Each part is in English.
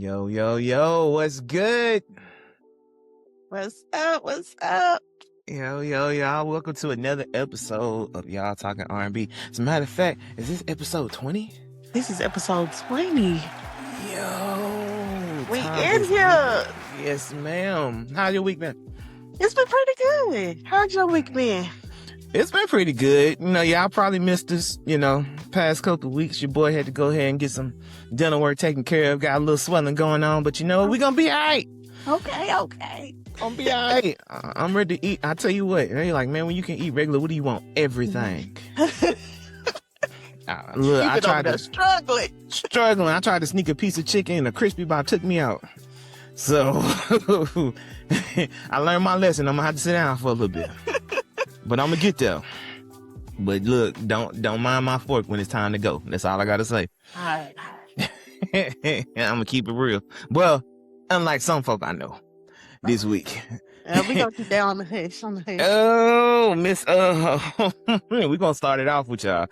Yo, yo, yo, what's good? What's up? What's up? Yo, yo, y'all, welcome to another episode of Y'all Talking R&B. As a matter of fact, is this episode 20? This is episode 20. Yo, We time in is here. moving. Yes, ma'am. How's your week been? It's been pretty good. How's your week been? It's been pretty good. Y'all probably missed this, past couple of weeks. Your boy had to go ahead and get some dental work taken care of. Got a little swelling going on, but we're going to be all right. Okay. Gonna be all right. I'm ready to eat. I tell you what, you're like, man, when you can eat regular, what do you want? Everything. Look, I tried to struggling. I tried to sneak a piece of chicken and a crispy bar took me out. So I learned my lesson. I'm gonna have to sit down for a little bit, but I'm gonna get there. But look, don't mind my fork when it's time to go. That's all I gotta say. All right. I'm gonna keep it real. Well, unlike some folk I know this week. We gonna keep that on the hush. Oh, Miss, we're gonna start it off with y'all.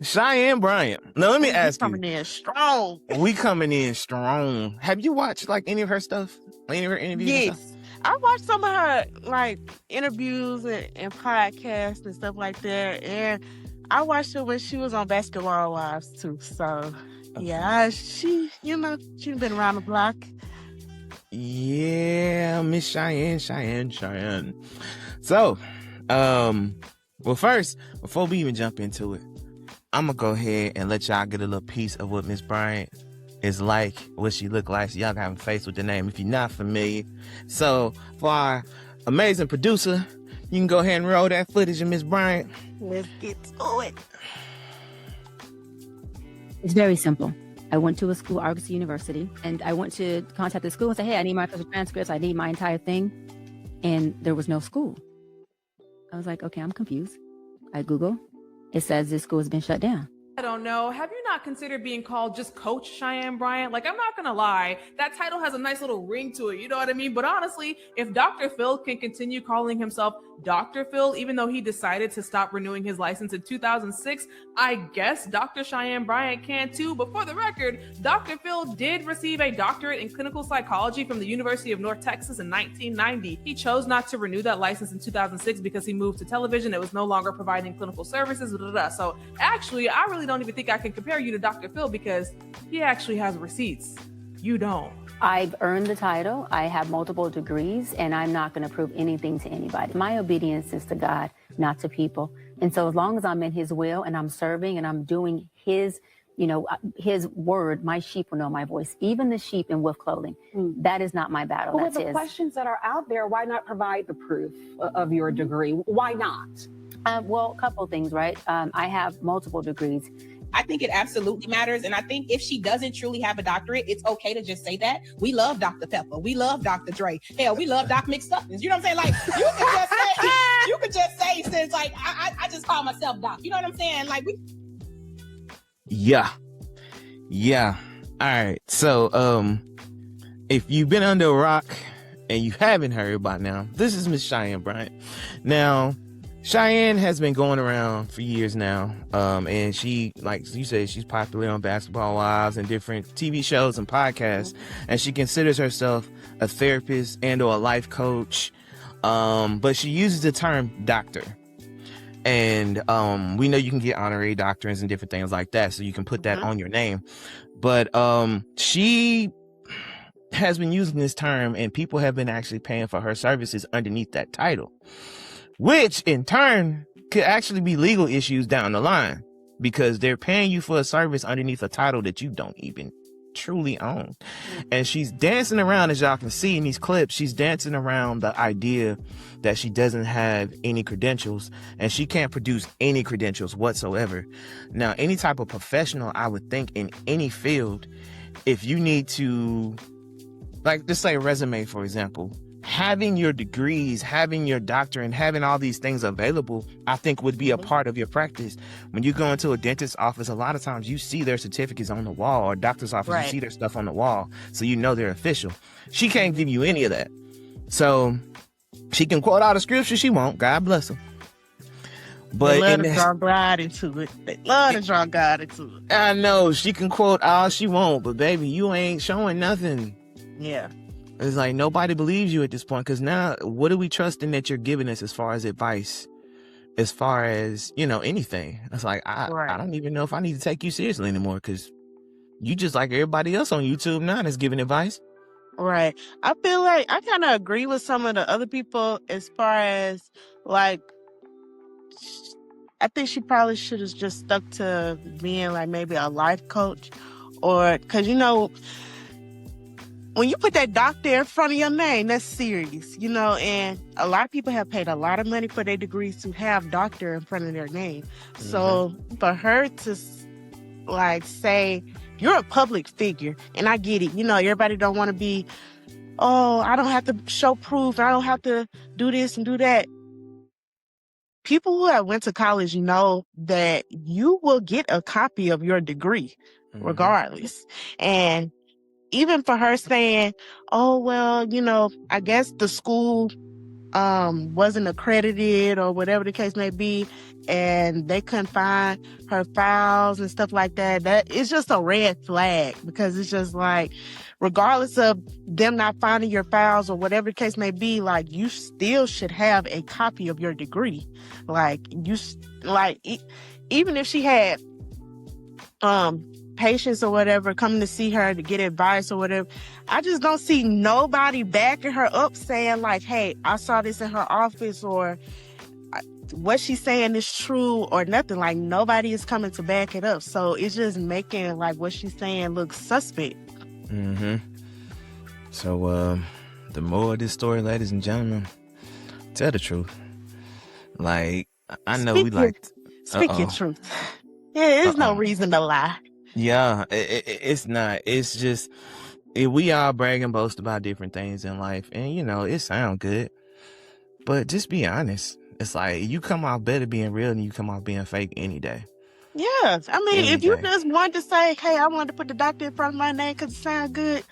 Cheyenne Bryant. Now, let me ask you. Coming in strong. We coming in strong. Have you watched, any of her stuff? Any of her interviews? Yes. I watched some of her, interviews and podcasts and stuff like that. And I watched her when she was on Basketball Wives, too. So, yeah, she's been around the block. Yeah, Miss Cheyenne. So, well, first, before we even jump into it, I'm gonna go ahead and let y'all get a little piece of what Miss Bryant is like, what she look like, so y'all got a face with the name if you're not familiar. So, for our amazing producer, you can go ahead and roll that footage of Miss Bryant. Let's get to it. It's very simple. I went to a school, Argosy University, and I went to contact the school and say, hey, I need my official transcripts. I need my entire thing. And there was no school. I was like, okay, I'm confused. I Google. It says this school has been shut down. I don't know. Have you not considered being called just Coach Cheyenne Bryant? I'm not going to lie. That title has a nice little ring to it. You know what I mean? But honestly, if Dr. Phil can continue calling himself Dr. Phil, even though he decided to stop renewing his license in 2006, I guess Dr. Cheyenne Bryant can too. But for the record, Dr. Phil did receive a doctorate in clinical psychology from the University of North Texas in 1990. He chose not to renew that license in 2006 because he moved to television. It was no longer providing clinical services. So actually, I really don't even think I can compare you to Dr. Phil because he actually has receipts. You don't. I've earned the title. I have multiple degrees, and I'm not going to prove anything to anybody. My obedience is to God, not to people. And so as long as I'm in his will and I'm serving and I'm doing his word, my sheep will know my voice, even the sheep in wolf clothing. That is not my battle. Well, that's with the his. questions that are out there, why not provide the proof of your degree? Why not? Well, a couple of things, right? I have multiple degrees. I think it absolutely matters. And I think if she doesn't truly have a doctorate, it's okay to just say that. We love Dr. Pepper. We love Dr. Dre. Hell, we love Doc McStuffins. You know what I'm saying? You could just say, since I just call myself Doc. You know what I'm saying? Yeah. All right. So, if you've been under a rock and you haven't heard by now, this is Miss Cheyenne Bryant. Now, Cheyenne has been going around for years now, and she, like you said, she's popular on Basketball Wives and different TV shows and podcasts, and she considers herself a therapist and or a life coach, but she uses the term doctor. And we know you can get honorary doctorates and different things like that, so you can put that on your name. But she has been using this term, and people have been actually paying for her services underneath that title, which in turn could actually be legal issues down the line because they're paying you for a service underneath a title that you don't even truly own. And she's dancing around, as y'all can see in these clips, she's dancing around the idea that she doesn't have any credentials and she can't produce any credentials whatsoever. Now, any type of professional, I would think in any field, if you need to, just say a resume, for example, having your degrees, having your doctorate, and having all these things available, I think would be a part of your practice. When you go into a dentist's office, a lot of times you see their certificates on the wall, or doctor's office, You see their stuff on the wall, so you know they're official. She can't give you any of that. So she can quote all the scripture she won't, God bless her. They But love in to this, draw God into it. They love to draw God into it. I know she can quote all she wants, but baby, you ain't showing nothing. Yeah. It's like nobody believes you at this point, because now what are we trusting that you're giving us as far as advice, as far as, you know, anything? It's like I Right. don't even know if I need to take you seriously anymore, because you just like everybody else on YouTube now that's giving advice. Right. I feel like I kind of agree with some of the other people as far as like, I think she probably should have just stuck to being like maybe a life coach, or because you know, when you put that doctor in front of your name, that's serious, you know, and a lot of people have paid a lot of money for their degrees to have doctor in front of their name. So for her to like say, you're a public figure, and I get it, you know, everybody don't want to be, oh, I don't have to show proof, I don't have to do this and do that. People who have went to college know that you will get a copy of your degree regardless. And even for her saying, oh, well, you know, I guess the school wasn't accredited or whatever the case may be, and they couldn't find her files and stuff like that, that it's just a red flag, because it's just like, regardless of them not finding your files or whatever the case may be, like, you still should have a copy of your degree. Like, even if she had patients or whatever coming to see her to get advice or whatever, I just don't see nobody backing her up saying like, hey, I saw this in her office, or what she's saying is true, or nothing. Like, nobody is coming to back it up. So it's just making like what she's saying look suspect. So the moral of this story, ladies and gentlemen, tell the truth. Like, I know Speak your truth. Yeah, there's no reason to lie. Yeah, it's not. It's just we all brag and boast about different things in life, and you know it sounds good, but just be honest. It's like you come off better being real than you come off being fake any day. Yeah, I mean, Any if you day. just wanted to say, hey, I wanted to put the doctor in front of my name because it sounds good,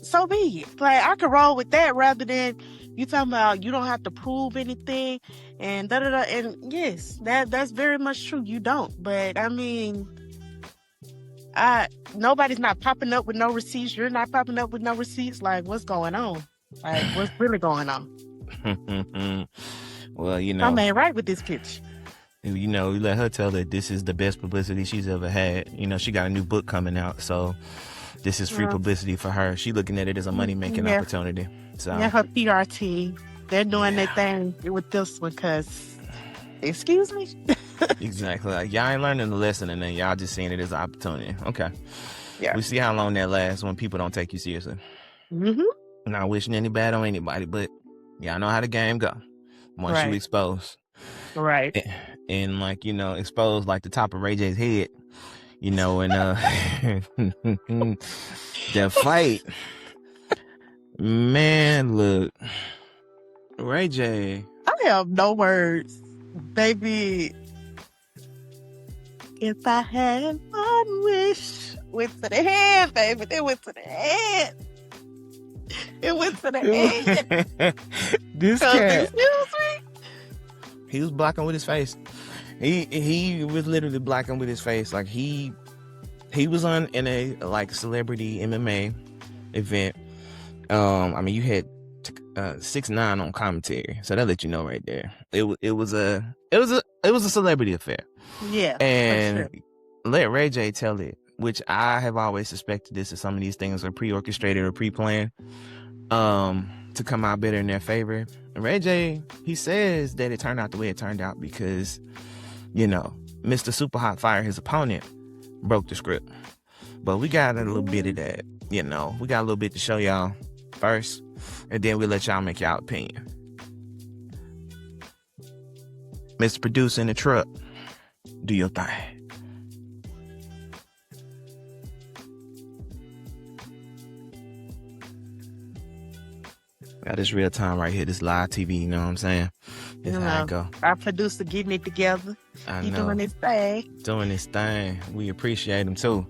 so be it. Like, I could roll with that rather than you talking about you don't have to prove anything and da da da. And yes, that's very much true. You don't. But I mean, nobody's not popping up with no receipts. You're not popping up with no receipts. Like, what's going on? Like, what's really going on? Well, you know, Something ain't right with this pitch. You know, you let her tell that this is the best publicity she's ever had. You know, she got a new book coming out, so this is free publicity for her. She looking at it as a money-making opportunity. So yeah, her PR team, they're doing their thing with this one because, excuse me? Exactly. Like, y'all ain't learning the lesson, and then y'all just seeing it as an opportunity. Okay. Yeah. We see how long that lasts when people don't take you seriously. Not wishing any bad on anybody, but y'all know how the game go. Once you expose. Right. And like, you know, expose like the top of Ray J's head, you know, and the fight. Man, look. Ray J. I have no words. Baby, if I had one wish, went to the head, baby. It went to the head. It went to the head. This cat. Excuse me? He was blocking with his face. He was literally blocking with his face. Like he was in a like celebrity MMA event. I mean, you had 6ix9ine on commentary, so that let you know right there. It was a celebrity affair. Yeah. And let Ray J tell it, which I have always suspected this, that some of these things are pre-orchestrated or pre-planned to come out better in their favor. Ray J, he says that it turned out the way it turned out because, you know, Mr. Super Hot Fire, his opponent, broke the script. But we got a little bit of that, you know. We got a little bit to show y'all first, and then we'll let y'all make y'all opinion. Mr. Producer in the truck, do your thing. Got this real time right here, this live TV, you know what I'm saying? This how it go. Our producer getting it together. He doing his thing. Doing his thing. We appreciate him too.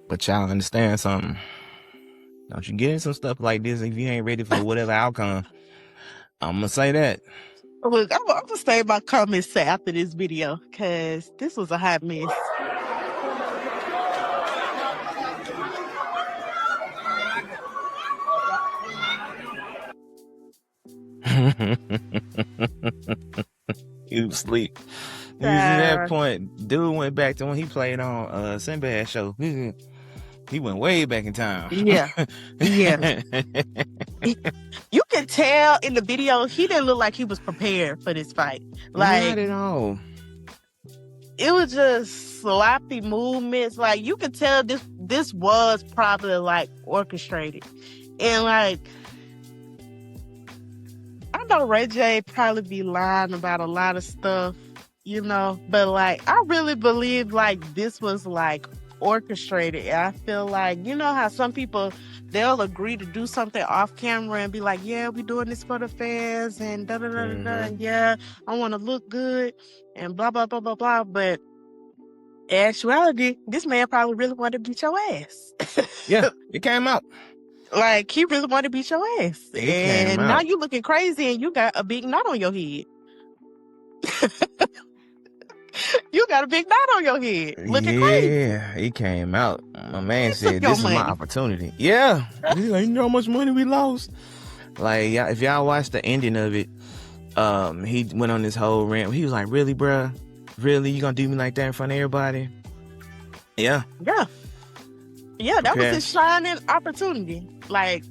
But y'all understand something. Don't you get in some stuff like this if you ain't ready for whatever outcome. I'm gonna say that. Look, I'm gonna save my comments to after this video because this was a hot mess. You sleep. You see that point? Dude went back to when he played on Sinbad's show. He went way back in time. Yeah. Yeah. You can tell in the video he didn't look like he was prepared for this fight. Like, not at all. It was just sloppy movements. Like, you could tell this was probably like orchestrated. And like, I know Ray J probably be lying about a lot of stuff, you know, but like, I really believe like this was like orchestrated. I feel like, you know how some people, they'll agree to do something off camera and be like, yeah, we doing this for the fans and da da da da da. Yeah, I want to look good and blah blah blah blah blah. But in actuality, this man probably really wanted to beat your ass. Yeah, it came out. Like, he really wanted to beat your ass. And now you looking crazy and you got a big knot on your head. You got a big knot on your head. Looking crazy. Yeah, he came out. My man said, this is my opportunity. Yeah. He's like, you know how much money we lost? Like, if y'all watch the ending of it, he went on this whole rant. He was like, really, bruh? Really? You gonna do me like that in front of everybody? Yeah. Yeah. Yeah, that was his shining opportunity. Like,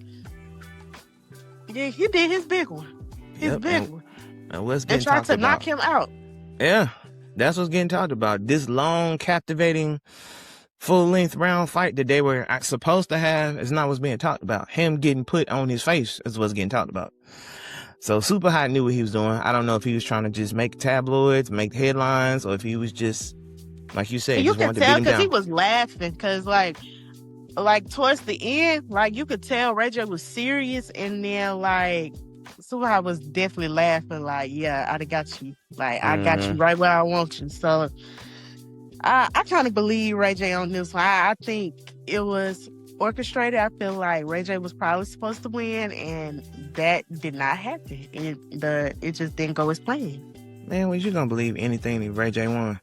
yeah, he did his big one. His big one. And what's getting tried talked to about? knock him out. Yeah. That's what's getting talked about. This long, captivating, full-length round fight that they were supposed to have is not what's being talked about. Him getting put on his face is what's getting talked about. So Super Hot knew what he was doing. I don't know if he was trying to just make tabloids, make headlines, or if he was just, like you said, you just can wanted to beat tell him because down. he was laughing because like towards the end, like you could tell Ray J was serious, and then like Super Hot was definitely laughing. Like, yeah, I got you. Like, I got you right where I want you. So I kind of believe Ray J on this one. I think it was orchestrated. I feel like Ray J was probably supposed to win, and that did not happen. It just didn't go as planned. Man, was you gonna believe anything that Ray J won?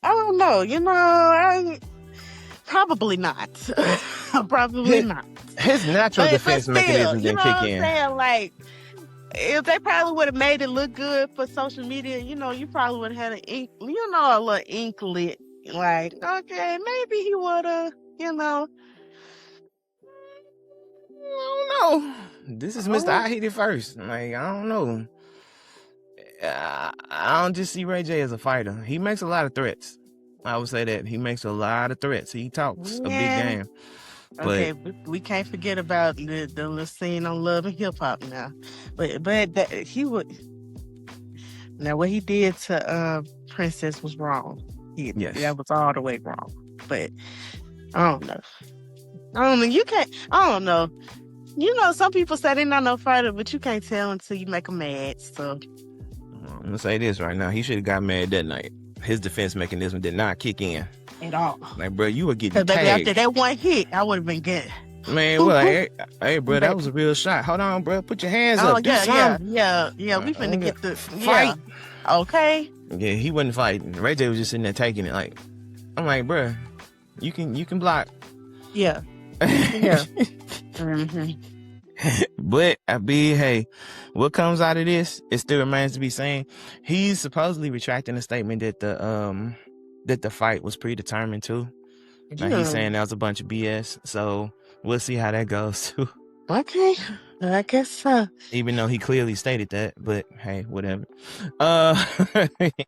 I don't know. You know, probably not. Probably not. His natural defense mechanism didn't kick in. You know what I'm saying? Like, if they probably would have made it look good for social media, you know, you probably would have had a little inklet. Like, okay, maybe he would have, you know. I don't know. This is Mr. I Hit It First. Like, I don't know. I don't just see Ray J as a fighter. He makes a lot of threats. I would say that. He makes a lot of threats. He talks a big game. But, okay, we can't forget about the little scene on Love and Hip Hop now. But he would. Now, what he did to Princess was wrong. Yes. That was all the way wrong. But I don't know. You can't. I don't know. You know, some people say they're not no fighter, but you can't tell until you make them mad. So I'm gonna say this right now. He should have got mad that night. His defense mechanism did not kick in at all. Like, bro, you were getting tagged. After that one hit, I would have been good. Man, well, hey, bro, that was a real shot. Hold on, bro. Put your hands up. Yeah. We finna get the fight. Yeah. Okay. Yeah, he wasn't fighting. Ray J was just sitting there taking it. Like, I'm like, bro, you can block. Yeah. Yeah. But hey, what comes out of this, it still remains to be seen. He's supposedly retracting the statement that the fight was predetermined too. Like, he's saying that was a bunch of BS. So we'll see how that goes too. Okay, I guess so. Even though he clearly stated that, but hey, whatever.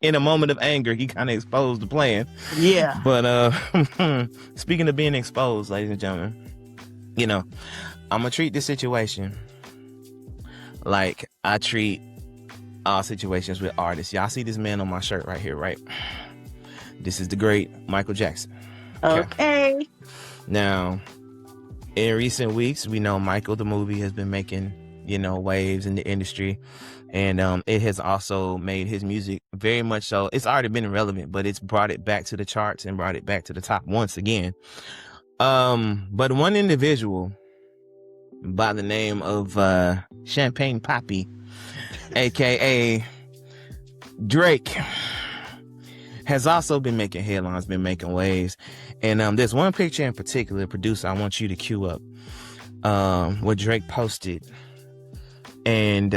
In a moment of anger, he kind of exposed the plan. Yeah. But speaking of being exposed, ladies and gentlemen, you know, I'm gonna treat this situation like I treat all situations with artists. Y'all see this man on my shirt right here, right? This is the great Michael Jackson. Okay. Now, in recent weeks, we know Michael, the movie, has been making, waves in the industry. And it has also made his music very much so. It's already been irrelevant, but it's brought it back to the charts and brought it back to the top once again. But one individual by the name of Champagne Poppy, aka Drake, has also been making headlines, been making waves. And there's one picture in particular, producer, I want you to cue up, what Drake posted. And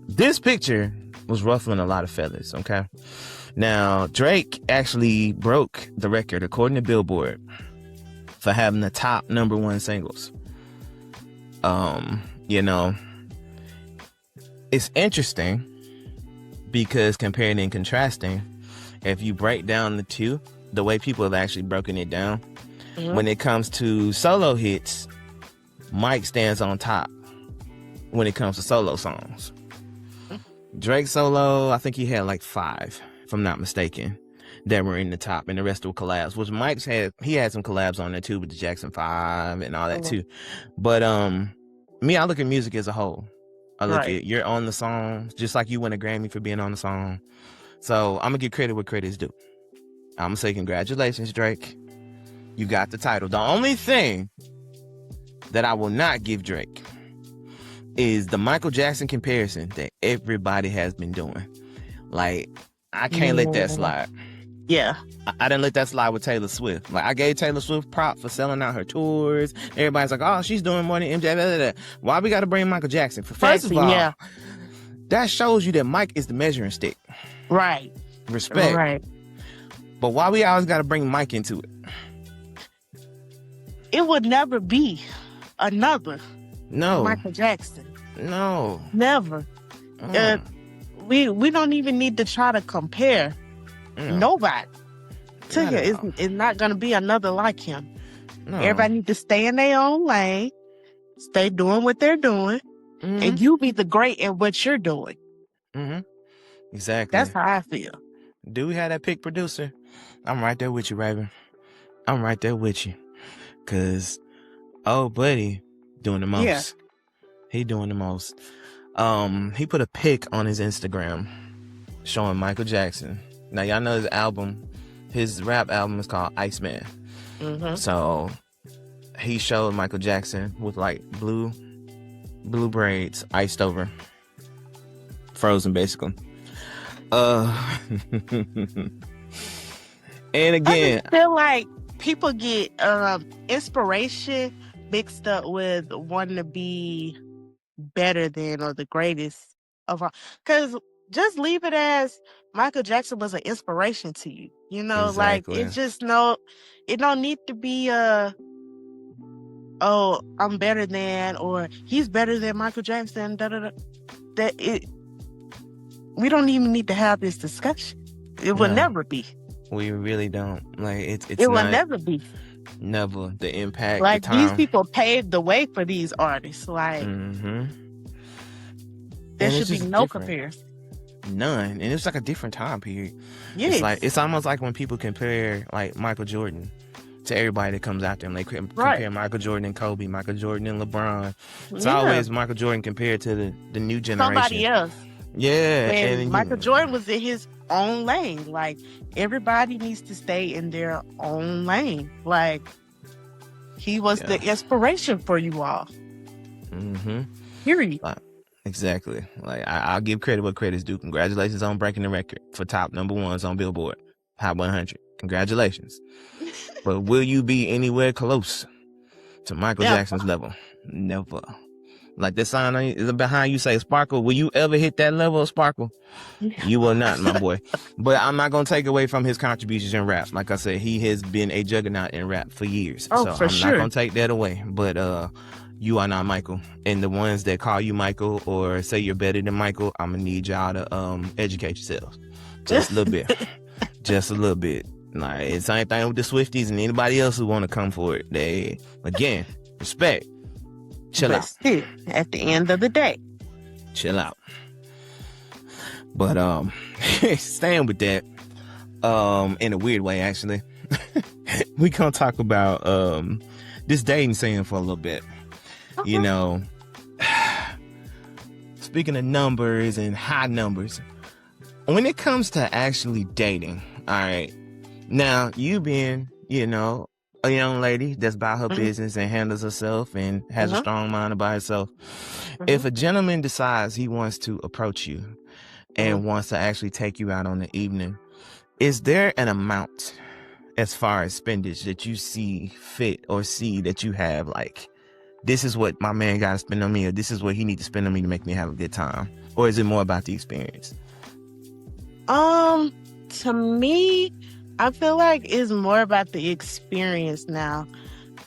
this picture was ruffling a lot of feathers, okay? Now, Drake actually broke the record, according to Billboard, for having the top #1 singles. You know, it's interesting because comparing and contrasting, if you break down the two, the way people have actually broken it down, when it comes to solo hits, Mike stands on top when it comes to solo songs. Drake solo, I think he had like 5, if I'm not mistaken, that were in the top, and the rest were collabs, which Mike's had some collabs on there too, with the Jackson 5 and all that too. But me, I look at music as a whole. I look at, you're on the song, just like you win a Grammy for being on the song. So I'm gonna give credit where credit's due. I'm gonna say congratulations, Drake. You got the title. The only thing that I will not give Drake is the Michael Jackson comparison that everybody has been doing. Like, I can't let that slide. Yeah. I didn't let that slide with Taylor Swift. Like, I gave Taylor Swift prop for selling out her tours. Everybody's like, oh, she's doing more than MJ. Blah, blah, blah. Why we got to bring Michael Jackson? First of all, that shows you that Mike is the measuring stick. Right. Respect. Right. But why we always got to bring Mike into it? It would never be another Michael Jackson. No. Never. We don't even need to try to compare nobody to him. It's not going to be another like him. No. Everybody need to stay in their own lane, stay doing what they're doing, and you be the great at what you're doing. Exactly. That's how I feel. Do we have that pick, producer? I'm right there with you, Raven. I'm right there with you. Cause, oh, buddy, doing the most. Yeah. He doing the most. He put a pic on his Instagram showing Michael Jackson. Now, y'all know his rap album is called Iceman. So he showed Michael Jackson with like blue braids, iced over, frozen basically. And again, I feel like people get inspiration mixed up with wanting to be better than or the greatest of all. Because just leave it as Michael Jackson was an inspiration to you. You know, exactly. Like it don't need to be oh, I'm better than, or he's better than Michael Jackson. We don't even need to have this discussion. It will never be. We really don't. Like it will never be. Never. The impact. Like the time. These people paved the way for these artists. Like there should be no comparison. None. And it's like a different time period. Yes. It's almost like when people compare like Michael Jordan to everybody that comes out there, and they compare Michael Jordan and Kobe, Michael Jordan and LeBron. It's always Michael Jordan compared to the new generation. Somebody else. Yeah. And Michael Jordan was in his own lane. Like, everybody needs to stay in their own lane. Like, he was the inspiration for you all. Period. Exactly. Like, I'll give credit where credit's due. Congratulations on breaking the record for top #1s on Billboard Hot 100. Congratulations. But will you be anywhere close to Michael Jackson's level? Never. Like this sign is behind you say Sparkle. Will you ever hit that level of Sparkle? You will not, my boy. But I'm not going to take away from his contributions in rap. Like I said, he has been a juggernaut in rap for years. Oh, so for I'm sure. not going to take that away. But you are not Michael. And the ones that call you Michael or say you're better than Michael, I'm going to need y'all to educate yourselves. Just a little bit. Just a little bit. Like, it's the same thing with the Swifties and anybody else who want to come for it. They, again, respect. Chill out. Still, at the end of the day, chill out. But staying with that, in a weird way, actually, we gonna talk about this dating scene for a little bit. You know, speaking of numbers and high numbers, when it comes to actually dating, all right. Now, you being, a young lady that's about her business and handles herself and has a strong mind about herself. If a gentleman decides he wants to approach you and wants to actually take you out on the evening, is there an amount as far as spendage that you see fit or see that you have, like, this is what my man got to spend on me, or this is what he needs to spend on me to make me have a good time? Or is it more about the experience? To me, I feel like it's more about the experience now.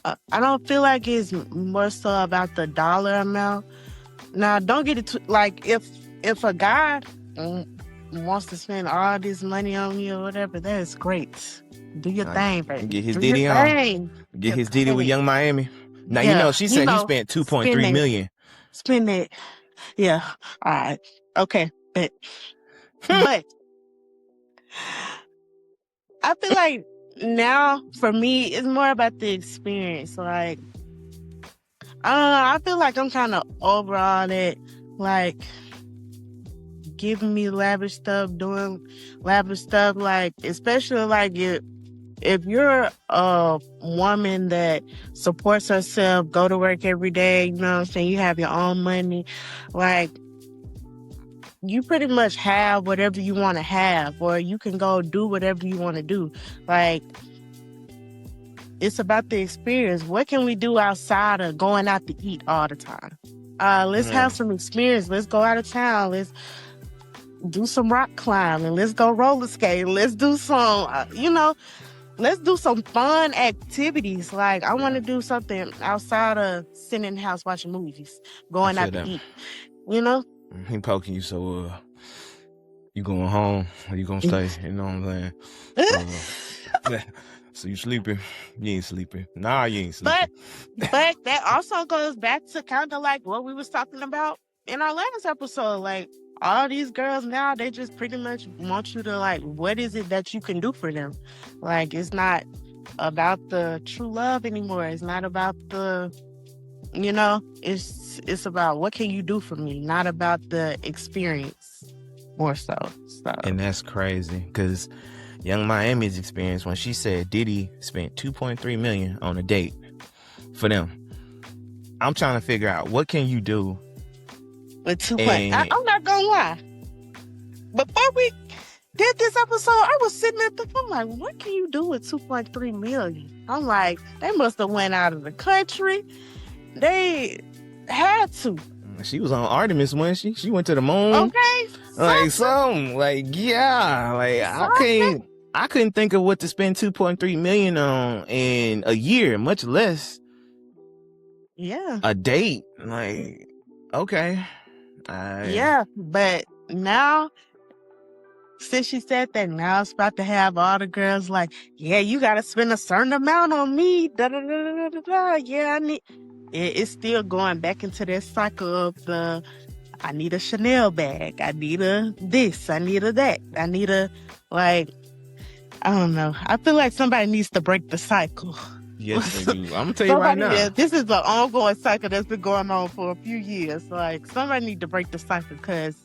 I don't feel like it's more so about the dollar amount. Now, don't get it like, if a guy wants to spend all this money on you or whatever, that is great. Do your thing, baby. Get his ditty on. Get his ditty with Young Miami. Now, you know, she said he spent $2.3 million. Spend it. Yeah. All right. Okay. But I feel like now, for me, it's more about the experience. Like, I feel like I'm kind of over all that, like, giving me lavish stuff, doing lavish stuff, like, especially, like, if you're a woman that supports herself, go to work every day, you know what I'm saying, you have your own money, like, you pretty much have whatever you want to have, or you can go do whatever you want to do. Like, it's about the experience. What can we do outside of going out to eat all the time? Let's have some experience. Let's go out of town. Let's do some rock climbing. Let's go roller skating. Let's do some, let's do some fun activities. Like, I want to do something outside of sitting in the house watching movies, going out to eat, you know? He poking you, so you going home or you gonna stay? You know what I'm saying? So you sleeping? You ain't sleeping. Nah, you ain't sleeping. But that also goes back to kind of like what we was talking about in our last episode. Like, all these girls now, they just pretty much want you to, like, what is it that you can do for them? Like, it's not about the true love anymore. It's not about the, it's about what can you do for me, not about the experience more so. And that's crazy, because Young Miami's experience, when she said Diddy spent $2.3 million on a date for them, I'm trying to figure out, what can you do with 2.3? I'm not gonna lie, before we did this episode, I was sitting at the phone like, what can you do with 2.3 million? I'm like, they must have went out of the country. They had to. She was on Artemis, wasn't she? She went to the moon. Okay. Like, something. Like, yeah. Like, I couldn't think of what to spend $2.3 million on in a year, much less a date. Like, okay. Yeah, but now, since she said that, now it's about to have all the girls like, yeah, you got to spend a certain amount on me. Da, da, da, da, da, da. Yeah, I need... It's still going back into that cycle of the, I need a Chanel bag. I need a this. I need a that. I need a, like, I don't know. I feel like somebody needs to break the cycle. Yes, they do. I'm going to tell you right now. This is an ongoing cycle that's been going on for a few years. Like, somebody need to break the cycle, because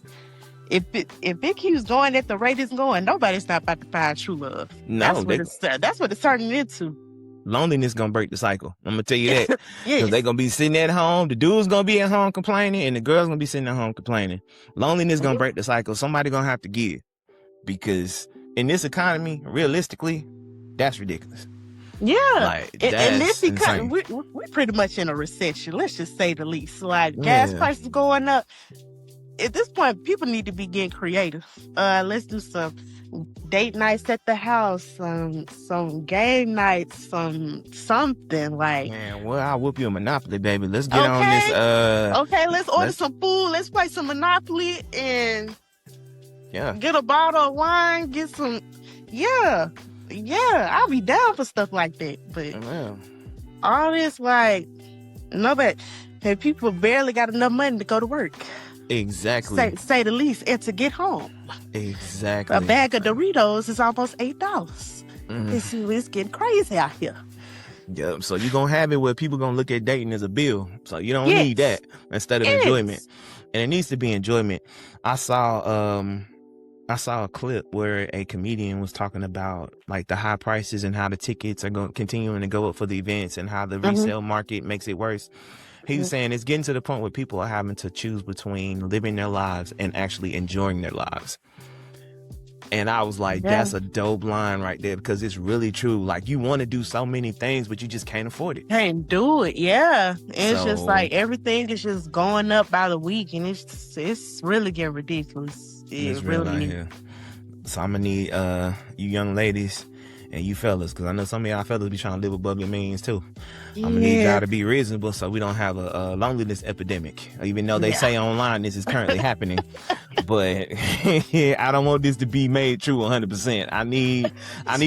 if it keeps going at the rate it's going, nobody's not about to find true love. No, that's what it's turning into. Loneliness gonna break the cycle. I'm gonna tell you that. Because they gonna be sitting at home. The dude's gonna be at home complaining, and the girl's gonna be sitting at home complaining. Loneliness gonna break the cycle. Somebody gonna have to give, because in this economy, realistically, that's ridiculous. Yeah, like, and this economy, we're pretty much in a recession. Let's just say the least. Like, gas prices going up. At this point, people need to be getting creative. Let's do some date nights at the house, some game nights, something like. Man, well, I'll whoop you a Monopoly, baby. Let's get on this. Okay, let's order some food. Let's play some Monopoly and get a bottle of wine. Get some. Yeah, I'll be down for stuff like that. But all this, like, nobody, people barely got enough money to go to work. Exactly. Say the least, and to get home. Exactly. A bag of Doritos is almost $8. Mm-hmm. It's getting crazy out here. Yeah, so you're going to have it where people going to look at dating as a bill. So you don't need that instead of enjoyment. And it needs to be enjoyment. I saw I saw a clip where a comedian was talking about like the high prices and how the tickets are continuing to go up for the events and how the resale market makes it worse. He was saying it's getting to the point where people are having to choose between living their lives and actually enjoying their lives. And I was like, that's a dope line right there, because it's really true. Like, you want to do so many things, but you just can't afford it. Can't do it. Yeah. It's just like everything is just going up by the week, and it's really getting ridiculous. It's real out here. So I'm gonna need you young ladies and you fellas, because I know some of y'all fellas be trying to live above your means too. I'm gonna need y'all to be reasonable so we don't have a loneliness epidemic, even though they say online this is currently happening. But I don't want this to be made true 100%. I need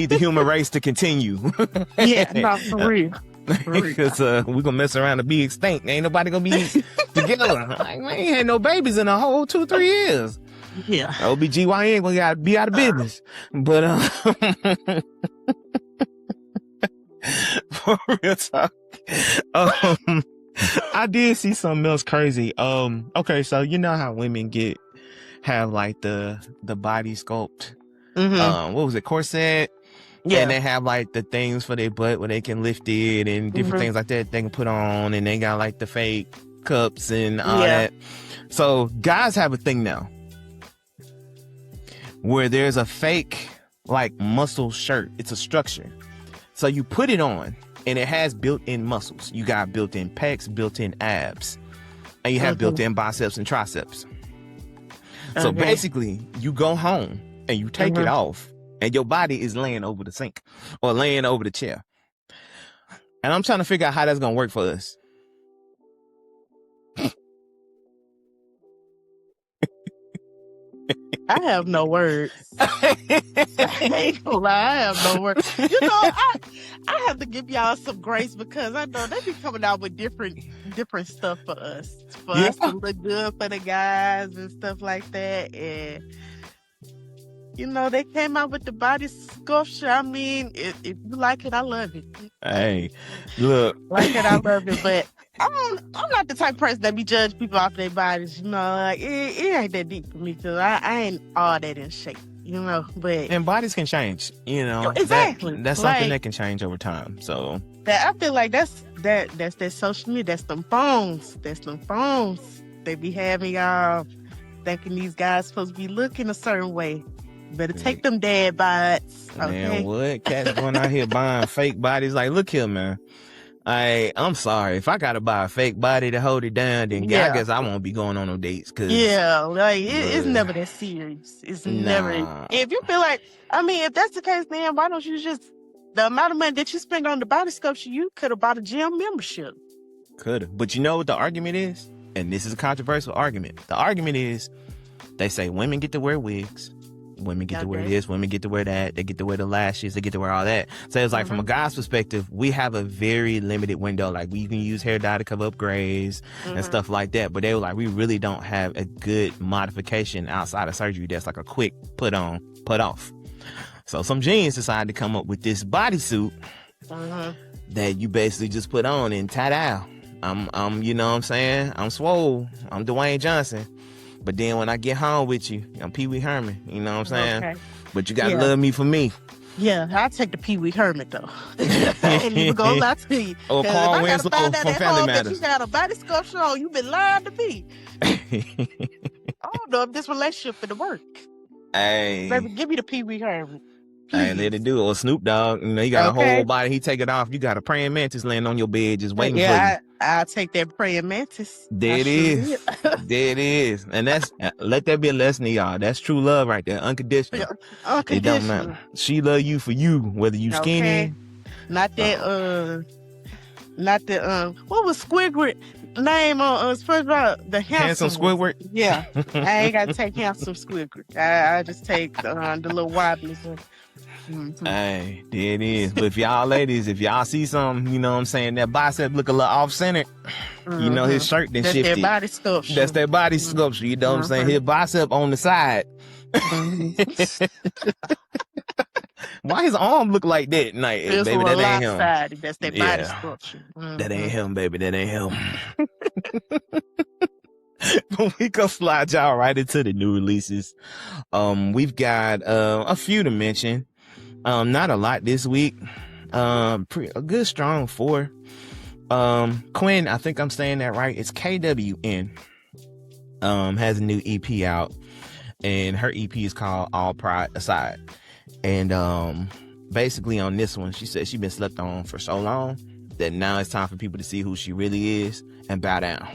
the human race to continue. No, for real. Because we're gonna mess around and be extinct. Ain't nobody gonna be together. Like, man, ain't had no babies in a whole 2-3 years. Yeah. OBGYN gonna be out of business. But for real talk, I did see something else crazy. Okay, so you know how women have like the body sculpt. What was it, corset? Yeah. And they have like the things for their butt where they can lift it and different things like that they can put on, and they got like the fake cups and all that. So guys have a thing now where there's a fake like muscle shirt. It's a structure. So you put it on and it has built-in muscles. You got built-in pecs, built-in abs, and you have built-in biceps and triceps. So basically you go home and you take it off and your body is laying over the sink or laying over the chair. And I'm trying to figure out how that's going to work for us. I have no words. I ain't gonna lie, I have no words. You know, I have to give y'all some grace because I know they be coming out with different stuff for us. For us to look good for the guys and stuff like that. And you know, they came out with the body sculpture. I mean, if you like it, I love it. Hey, look. Like it, I love it. But I'm not the type of person that be judge people off their bodies. You know, like it ain't that deep for me because I ain't all that in shape. You know, but and bodies can change. You know, exactly. That's something that can change over time. So I feel like that's that social media. That's them phones. They be having y'all thinking these guys supposed to be looking a certain way. Better take them dad bods. Okay. Man, what? Cats going out here buying fake bodies. Like, look here, man. I'm sorry. If I gotta buy a fake body to hold it down, then I guess I won't be going on no dates. Cause it's never that serious. It's never. If you feel like, I mean, if that's the case, then why don't you just, the amount of money that you spend on the body sculpture, you could have bought a gym membership. Could have. But you know what the argument is? And this is a controversial argument. The argument is, they say women get to wear wigs. Women get to wear this, women get to wear that, they get to wear the lashes, they get to wear all that. So it's like, from a guy's perspective, we have a very limited window. Like, we can use hair dye to cover up grays and stuff like that. But they were like, we really don't have a good modification outside of surgery that's like a quick put on, put off. So some genius decided to come up with this bodysuit that you basically just put on and ta-da. I'm you know what I'm saying? I'm swole. I'm Dwayne Johnson. But then when I get home with you, I'm Pee Wee Herman. You know what I'm saying? Okay. But you gotta love me for me. Yeah, I'll take the Pee Wee Herman though. I ain't even gonna lie to you. Or Paul Winslow from Family Matters. You got a body sculpture on, you been lying to me. I don't know if this relationship finna work. Hey. Baby, give me the Pee Wee Herman. Hey, let it do it. Or Snoop Dogg, you know, he got a whole body. He take it off. You got a praying mantis laying on your bed just waiting for you. I'll take that praying mantis. There it is. There it is. And let that be a lesson to y'all. That's true love right there. Unconditional. It don't matter. She love you for you, whether you skinny. Not that, what was Squidward name on SpongeBob? The handsome Squidward? Yeah. I ain't got to take handsome Squidward. I just take the little wobblies. Hey, there it is. But if y'all ladies, if y'all see something, you know what I'm saying, that bicep look a little off-centered, you know his shirt then shifted. That's their body sculpture. That's their body sculpture, you know what I'm saying? His bicep on the side. Why his arm look like that? Like, baby, that ain't him. That's their body sculpture. That ain't him, baby. That ain't him. We can slide y'all right into the new releases. We've got a few to mention. Not a lot this week. A good strong 4. Quinn, I think I'm saying that right. It's KWN. Has a new EP out, and her EP is called All Pride Aside. And basically on this one, she said she's been slept on for so long that now it's time for people to see who she really is and bow down.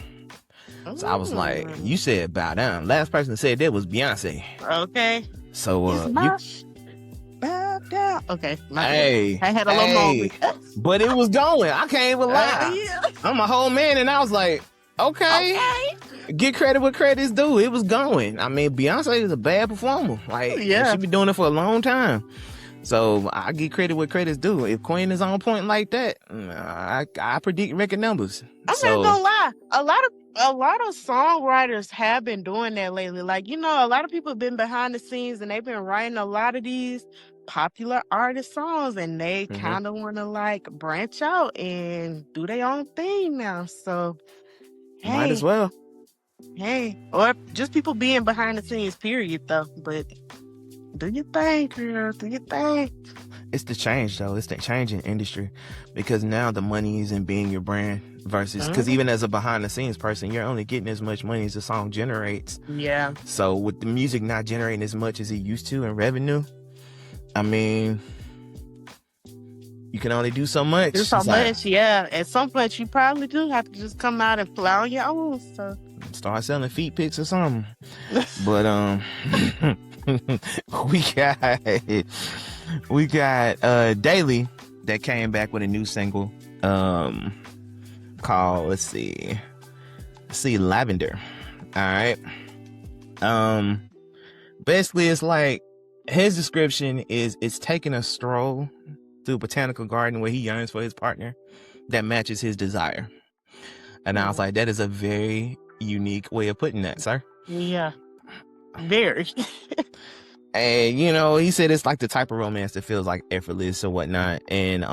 So I was like, you said bow down. Last person that said that was Beyonce. Okay. So Bow down. Okay. Hey, I had a little moment. But it was going. I can't even lie. Yeah. I'm a whole man, and I was like, okay. Get credit where credit's due. It was going. I mean, Beyonce is a bad performer. Like, she been doing it for a long time. So I get credit where credit's due. If Queen is on point like that, I predict record numbers. I'm not gonna lie. A lot of songwriters have been doing that lately. Like, a lot of people have been behind the scenes and they've been writing a lot of these popular artist songs, and they kind of want to like branch out and do their own thing now. So Might as well. Hey, or just people being behind the scenes, period, though. But do your thing, girl. Do your thing. It's the change, though. It's the change in industry, because now the money is in being your brand versus, because even as a behind the scenes person, you're only getting as much money as the song generates. Yeah. So with the music not generating as much as it used to in revenue, I mean, you can only do so much. Do so much, yeah. At some point, you probably do have to just come out and fly on your own. So start selling feet pics or something. But we got Daily that came back with a new single called let's see Lavender. All right. Basically it's like his description is it's taking a stroll through a botanical garden where he yearns for his partner that matches his desire. And I was like, that is a very unique way of putting that, sir. Yeah. Very. And he said it's like the type of romance that feels like effortless or whatnot, and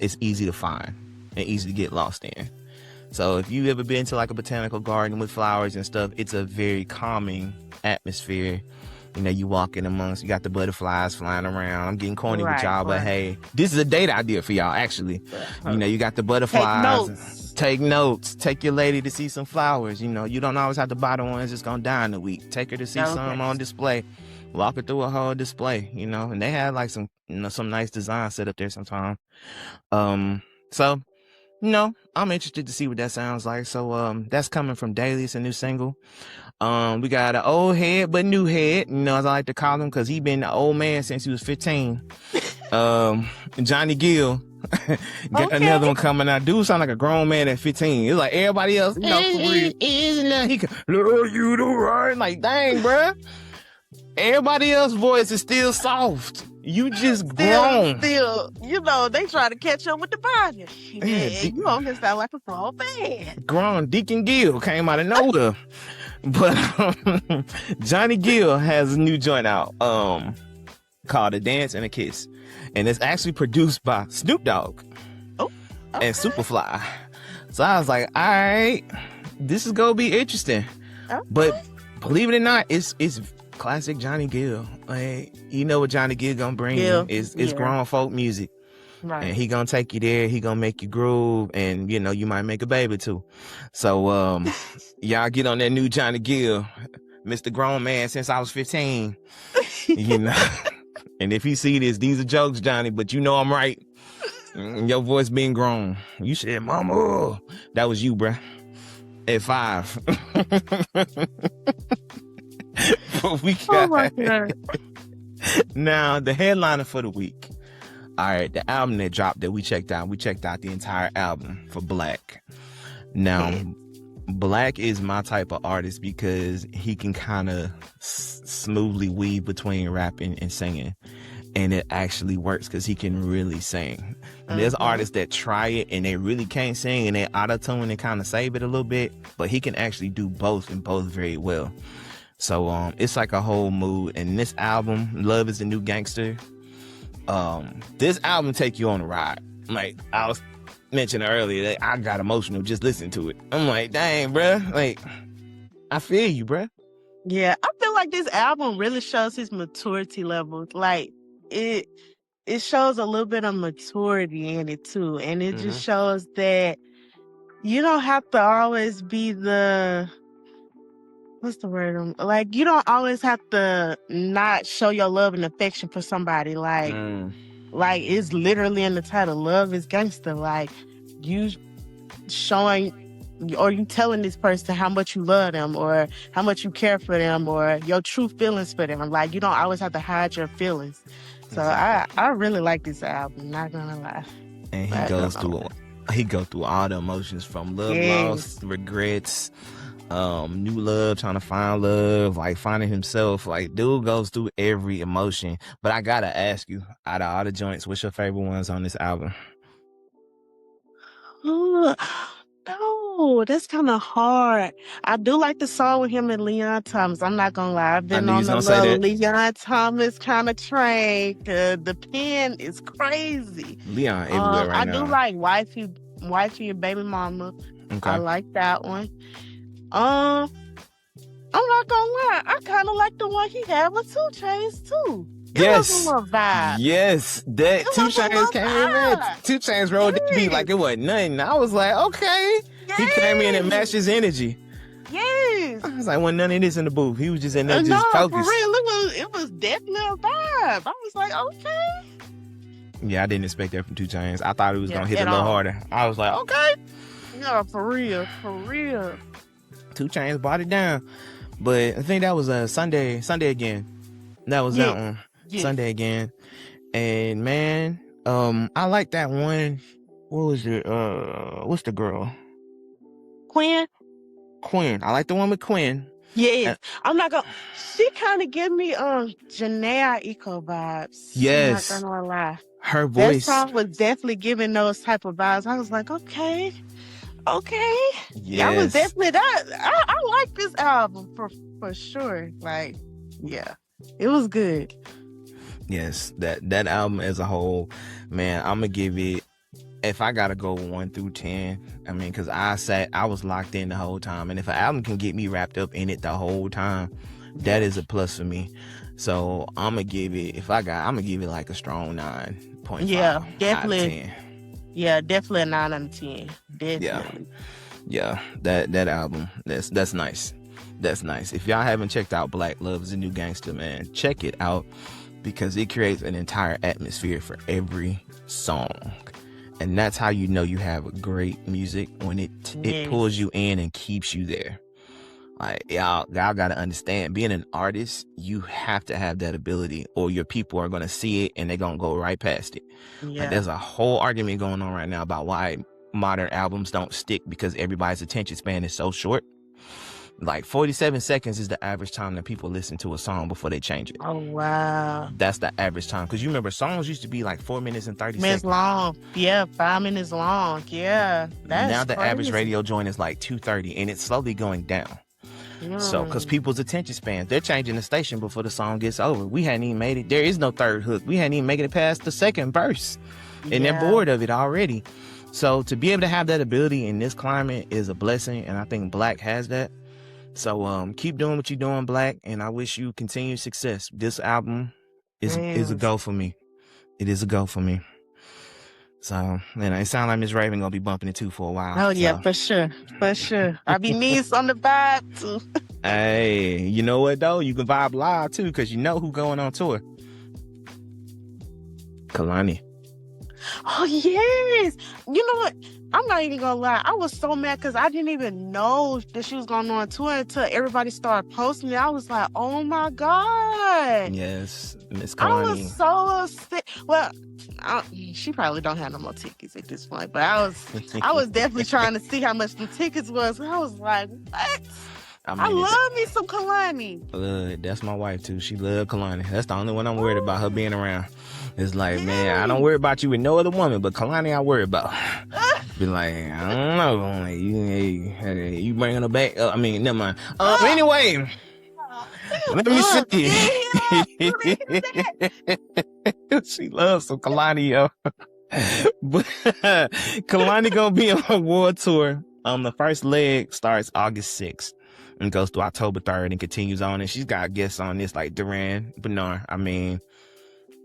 it's easy to find and easy to get lost in. So if you ever been to like a botanical garden with flowers and stuff, it's a very calming atmosphere. You walk in amongst, you got the butterflies flying around. I'm getting corny with y'all, but hey, this is a date idea for y'all, actually. You got the butterflies. Take notes. Take your lady to see some flowers. You don't always have to buy the ones that's going to die in a week. Take her to see some on display. Walk her through a whole display, and they had like some, some nice design set up there sometime. So, I'm interested to see what that sounds like. So, that's coming from Daily. It's a new single. We got an old head, but new head, as I like to call him, because he been an old man since he was 15. Johnny Gill got another one coming out. Dude sound like a grown man at 15. It's like everybody else, for real. He can, you the right. Like, dang, bruh. Everybody else's voice is still soft. You just grown. Still, they try to catch up with the body. Yeah, you almost sound like a grown man. Grown. Deacon Gill came out of nowhere. But Johnny Gill has a new joint out called A Dance and a Kiss. And it's actually produced by Snoop Dogg and Superfly. So I was like, all right, this is going to be interesting. Okay. But believe it or not, it's classic Johnny Gill. Like, what Johnny Gill gonna bring you is grown folk music. Right. And he gonna take you there, he gonna make you groove, and you might make a baby too. So y'all get on that new Johnny Gill, Mr. Grown Man since I was 15. And if he see this, these are jokes, Johnny, but I'm right. Your voice being grown. You said, mama, that was you, bruh. At 5. But we got now the headliner for the week. All right, the album that dropped that we checked out the entire album for Black. Now, Black is my type of artist because he can kind of smoothly weave between rapping and singing, and it actually works because he can really sing. There's artists that try it and they really can't sing and they auto-tune and kind of save it a little bit, but he can actually do both and both very well. So it's like a whole mood. And this album, Love is the New Gangster, this album take you on a ride. Like I was mentioning earlier, I got emotional just listening to it. I'm like, dang, bruh. Like, I feel you, bruh. Yeah, I feel like this album really shows his maturity levels. Like it shows a little bit of maturity in it too. And it just shows that you don't have to always be the what's the word? Like you don't always have to not show your love and affection for somebody. Like it's literally in the title, Love is Gangster. Like you showing or you telling this person how much you love them or how much you care for them or your true feelings for them. Like you don't always have to hide your feelings. So I really like this album, not gonna lie. And he goes through all the emotions from love, loss, regrets, new love, trying to find love, like finding himself. Like dude goes through every emotion. But I gotta ask you, out of all the joints, what's your favorite ones on this album? No, that's kind of hard. I do like the song with him and Leon Thomas. I'm not gonna lie. I've been on the little Leon Thomas kind of train. The pen is crazy. Leon everywhere right now. I do like Wifey and Baby Mama. Okay. I like that one. I'm not gonna lie. I kind of like the one he had with 2 Chainz too. It was a little vibe. Yes, that 2 Chainz came in there. 2 Chainz rolled that beat like it wasn't nothing. I was like, okay. Yes. He came in and matched his energy. Yes. I was like, wasn't none of this in the booth. He was just in there just focused. For real, it was definitely a vibe. I was like, okay. Yeah, I didn't expect that from 2 Chainz. I thought it was gonna hit a little harder. I was like, okay. Yeah, for real. 2 Chainz brought it down. But I think that was Sunday again. That was that one. Yeah. Sunday again. And man, I like that one. What was it? What's the girl? Quinn. I like the one with Quinn. Yeah. I'm not gonna she kind of give me Janae Eco vibes. Yes. I'm not gonna lie. Her voice. That song was definitely giving those type of vibes. I was like, okay. Yeah, I was definitely that. I like this album for sure. Like, yeah, it was good. Yes, that album as a whole, man, I'm gonna give it. If I gotta go 1 through 10, I mean, because I was locked in the whole time, and if an album can get me wrapped up in it the whole time, that is a plus for me. So I'm gonna give it. I'm gonna give it like a strong 9.5. Yeah, definitely. Out of 10. Yeah, definitely a 9 out of 10. Definitely. Yeah. That album, that's nice. That's nice. If y'all haven't checked out Black Love is a New Gangster, man, check it out because it creates an entire atmosphere for every song. And that's how you know you have great music, when it pulls you in and keeps you there. Like y'all gotta understand, being an artist, you have to have that ability or your people are gonna see it and they're gonna go right past it. Yeah. Like, there's a whole argument going on right now about why modern albums don't stick because everybody's attention span is so short. Like 47 seconds is the average time that people listen to a song before they change it. Oh, wow. That's the average time. Because you remember songs used to be like 4 minutes and 30 minutes seconds. long. Yeah, 5 minutes long. Yeah. That's now the crazy. average radio joint is like 2:30 and it's slowly going down. So, because people's attention span, they're changing the station before the song gets over. We hadn't even made it. There is no third hook. We hadn't even made it past the second verse. And they're bored of it already. So, to be able to have that ability in this climate is a blessing. And I think Black has that. So, keep doing what you're doing, Black. And I wish you continued success. This album is a go for me. It is a go for me. So, it sounds like Miss Raven gonna be bumping it too for a while. Oh, yeah, for sure. For sure. I be needing some to vibe too. Hey, you know what though? You can vibe live too, because you know who's going on tour. Kalani. Oh, yes. You know what? I'm not even gonna lie. I was so mad because I didn't even know that she was going on tour until everybody started posting it. I was like, oh my God. Yes, Miss Kalani. I was so upset. Well, she probably don't have no more tickets at this point, but I was definitely trying to see how much the tickets was. I was like, what? I love me some Kalani. That's my wife too. She love Kalani. That's the only one I'm worried about her being around. It's like, man, I don't worry about you with no other woman, but Kalani I worry about. Be like, I don't know. You bringing her back? I mean, never mind. Anyway, let me see. She loves some Kalani, yo. But Kalani gonna be on a world tour. The first leg starts August 6th. and goes through October 3rd and continues on. And she's got guests on this like Duran Bernard. I mean,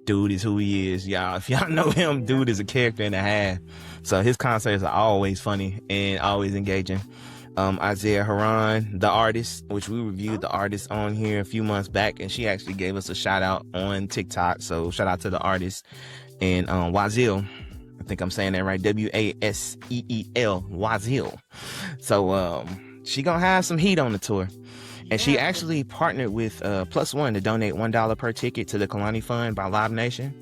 dude is who he is, y'all. If y'all know him, dude is a character and a half. So his concerts are always funny and always engaging. Isaiah Haran, the artist, which we reviewed the artist on here a few months back, and she actually gave us a shout out on TikTok. So shout out to the artist. And Wazil, I think I'm saying that right, Waseel, Wazil. So she gonna have some heat on the tour. And she actually partnered with Plus One to donate $1 per ticket to the Kalani Fund by Live Nation.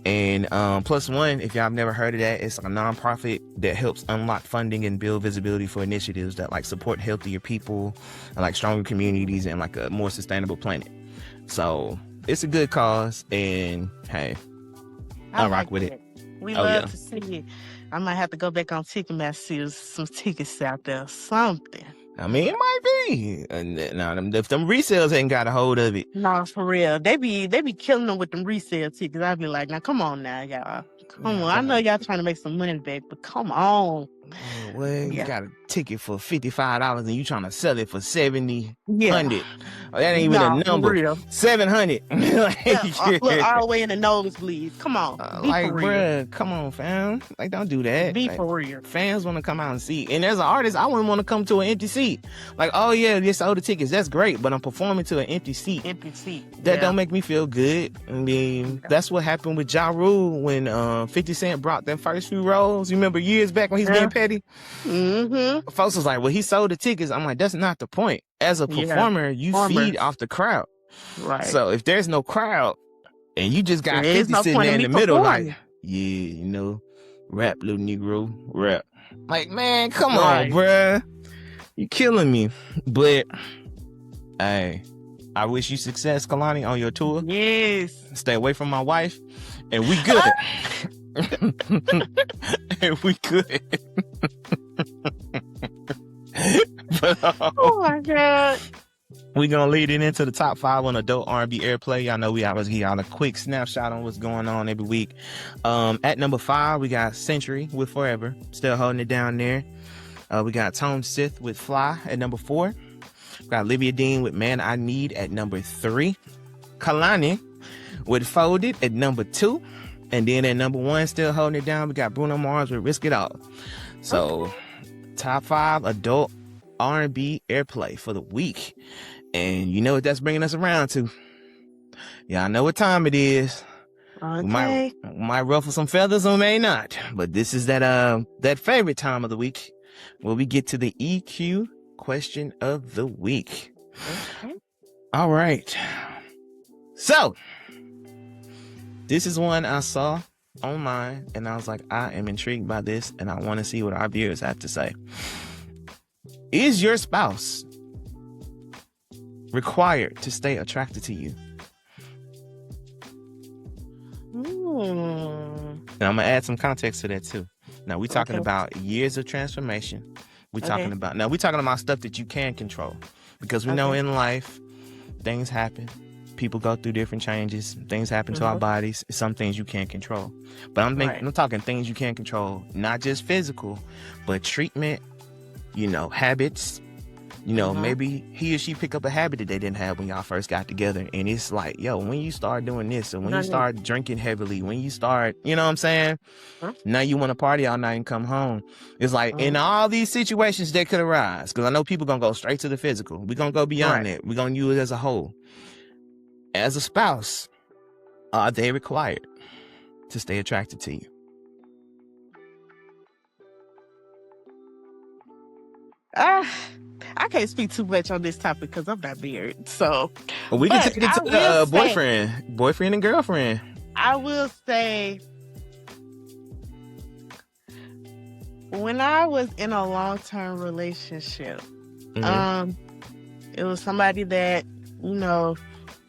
And Plus One, if y'all have never heard of that, it's a nonprofit that helps unlock funding and build visibility for initiatives that like support healthier people and like stronger communities and like a more sustainable planet. So it's a good cause, and hey, I'll rock with it. We love to see it. I might have to go back on Ticketmaster, see some tickets out there, something. I mean, it might be. Now, if them resales ain't got a hold of it. No, for real. They be killing them with them resale tickets. I be like, now come on now, y'all. Come on. I know y'all trying to make some money back, but come on. Well, you got a ticket for $55 and you trying to sell it for $700. Oh, that ain't even a number. 700. Look all the way in the nosebleeds. Come on. Like, bruh, come on, fam. Like, don't do that. Be like, for real. Fans want to come out and see. And as an artist, I wouldn't want to come to an empty seat. Like, oh yeah, you sold the tickets. That's great. But I'm performing to an empty seat. That don't make me feel good. I mean, that's what happened with Ja Rule when 50 Cent brought them first few rows. You remember years back when he's being petty? Mm-hmm. Folks was like, well, he sold the tickets. I'm like, that's not the point. As a performer, you feed off the crowd. Right. So if there's no crowd and you just got 50 sitting there in the middle, like, yeah, you know, rap, little Negro, rap. Like, man, come on, bruh. You killing me. But, hey, I wish you success, Kalani, on your tour. Yes. Stay away from my wife, and we good. And we good. But, oh my God. We're going to lead it into the top 5 on adult R&B airplay. Y'all know we always give y'all a quick snapshot on what's going on every week. At number 5, we got Century with Forever. Still holding it down there. We got Tone Sith with Fly at number 4. We got Olivia Dean with Man I Need at number 3. Kalani with Folded at number 2. And then at number 1, still holding it down, we got Bruno Mars with Risk It All. So, top 5 adult R&B airplay for the week. And you know what that's bringing us around to. Y'all know what time it is. Okay. We might ruffle some feathers or may not. But this is that favorite time of the week where we get to the EQ question of the week. Okay. All right. So, this is one I saw online and I was like, I am intrigued by this and I want to see what our viewers have to say. Is your spouse required to stay attracted to you? And I'm gonna add some context to that too. Now we're talking about years of transformation. We're talking about stuff that you can control, because we know in life things happen. People go through different changes. Things happen to our bodies. Some things you can't control. But I'm talking things you can't control, not just physical, but treatment, you know, habits. You know, maybe he or she pick up a habit that they didn't have when y'all first got together. And it's like, yo, when you start doing this, or when you start drinking heavily, when you start, you know what I'm saying? Now you want to party all night and come home. It's like, in all these situations that could arise, because I know people going to go straight to the physical. We're going to go beyond that. We're going to use it as a whole. As a spouse, are they required to stay attracted to you? I can't speak too much on this topic because I'm not married. So, well, we can take it to boyfriend and girlfriend. I will say, when I was in a long-term relationship, it was somebody that, you know,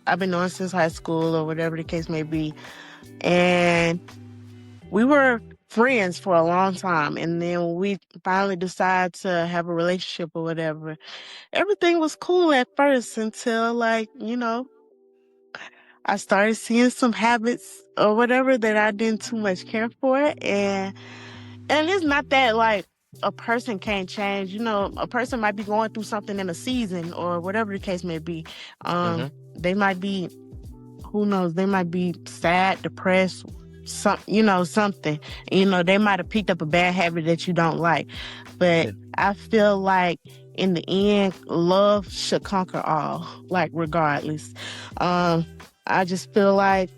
I've been knowing since high school or whatever the case may be. And we were friends for a long time. And then when we finally decided to have a relationship or whatever, everything was cool at first until, like, you know, I started seeing some habits or whatever that I didn't too much care for. And it's not that, like, a person can't change. You know, a person might be going through something in a season or whatever the case may be. They might be, who knows, they might be sad, depressed, something. You know, they might have picked up a bad habit that you don't like. But I feel like in the end, love should conquer all, like regardless. I just feel like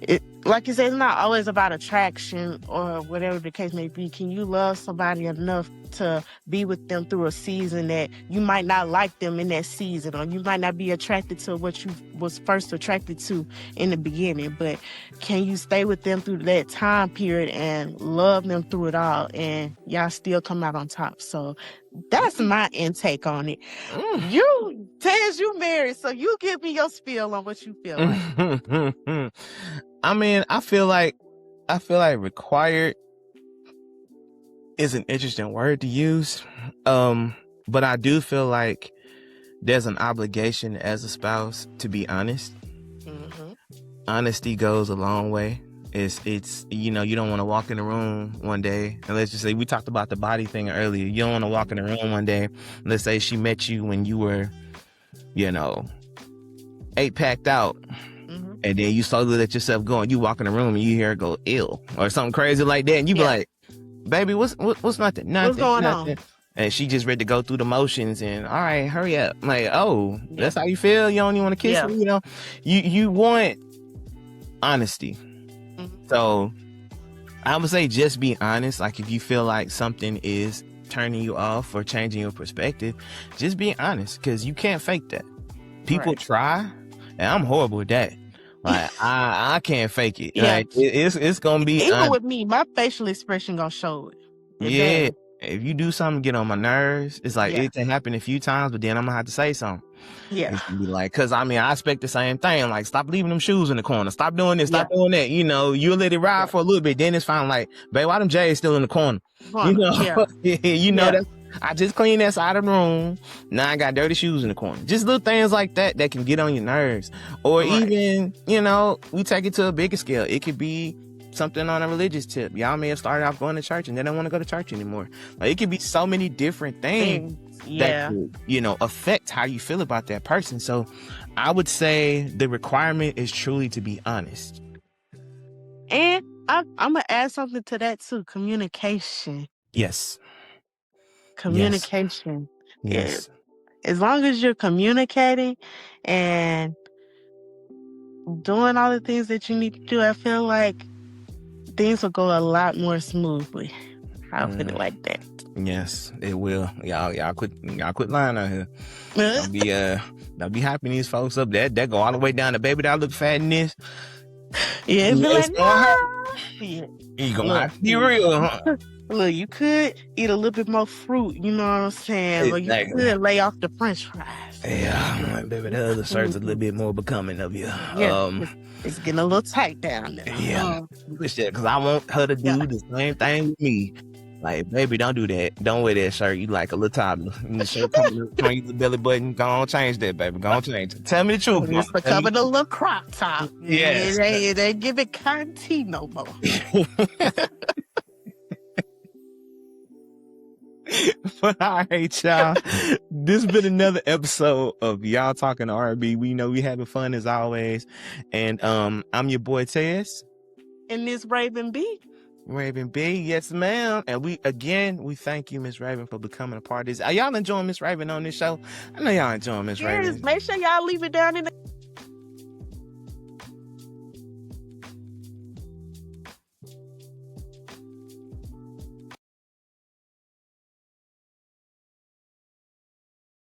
it, like you said, it's not always about attraction or whatever the case may be. Can you love somebody enough to be with them through a season that you might not like them in that season, or you might not be attracted to what you was first attracted to in the beginning, but can you stay with them through that time period and love them through it all, and y'all still come out on top? So that's my intake on it. You, Tez, you married, so you give me your spiel on what you feel like. I mean, I feel like required is an interesting word to use. But I do feel like there's an obligation as a spouse to be honest. Honesty goes a long way. It's you know, you don't want to walk in the room one day, and let's just say, we talked about the body thing earlier. You don't want to walk in the room one day, let's say she met you when you were, you know, 8-packed out. And then you slowly let yourself go, and you walk in the room and you hear her go ill or something crazy like that, and you be like, baby, what's nothing? What's going on? And she just ready to go through the motions, and all right, hurry up. Like, oh, that's how you feel? You don't even want to kiss her? You know, you want honesty. So I would say just be honest. Like, if you feel like something is turning you off or changing your perspective, just be honest, because you can't fake that. People try, and I'm horrible with that. Like, I can't fake it. Like, it's gonna be even with me, my facial expression gonna show it. If you do something get on my nerves, it's like it can happen a few times, but then I'm gonna have to say something. It's gonna be like, cause I mean, I expect the same thing. Like, stop leaving them shoes in the corner. Stop doing this. Stop doing that. You know, you'll let it ride for a little bit. Then it's fine. Like, babe, why them J's still in the corner? You know, you know that. I just cleaned that side of the room. Now I got dirty shoes in the corner. Just little things like that that can get on your nerves. Or even, you know, we take it to a bigger scale. It could be something on a religious tip. Y'all may have started off going to church and they don't want to go to church anymore. Like, it could be so many different things that could, you know, affect how you feel about that person. So I would say the requirement is truly to be honest. And I'm going to add something to that too. Communication. Yes. Communication. Yes. As long as you're communicating and doing all the things that you need to do, I feel like things will go a lot more smoothly. I'll put it like that. Yes, it will. Y'all quit lying out here. Don't be hyping these folks up. That go all the way down to, baby, that look fat in this. Yeah, it be like, you gonna be real, huh? Look, you could eat a little bit more fruit, you know what I'm saying? But you could lay off the French fries. Yeah, like, baby, the other shirt's a little bit more becoming of you. It's getting a little tight down there. Yeah, because I want her to do the same thing with me. Like, baby, don't do that. Don't wear that shirt. You like a little toddler. The shirt coming the belly button. Go on, change that, baby. Go on, change it. Tell me the truth, it's becoming a little crop top. Yes. It ain't giving cotton tea no more. But all right, y'all. This has been another episode of Y'all Talking R&B. We know we having fun as always. And I'm your boy Tez. And this Raven B. Raven B, yes ma'am. And we thank you, Miss Raven, for becoming a part of this. Are y'all enjoying Miss Raven on this show? I know y'all enjoying Miss Raven. Make sure y'all leave it down in the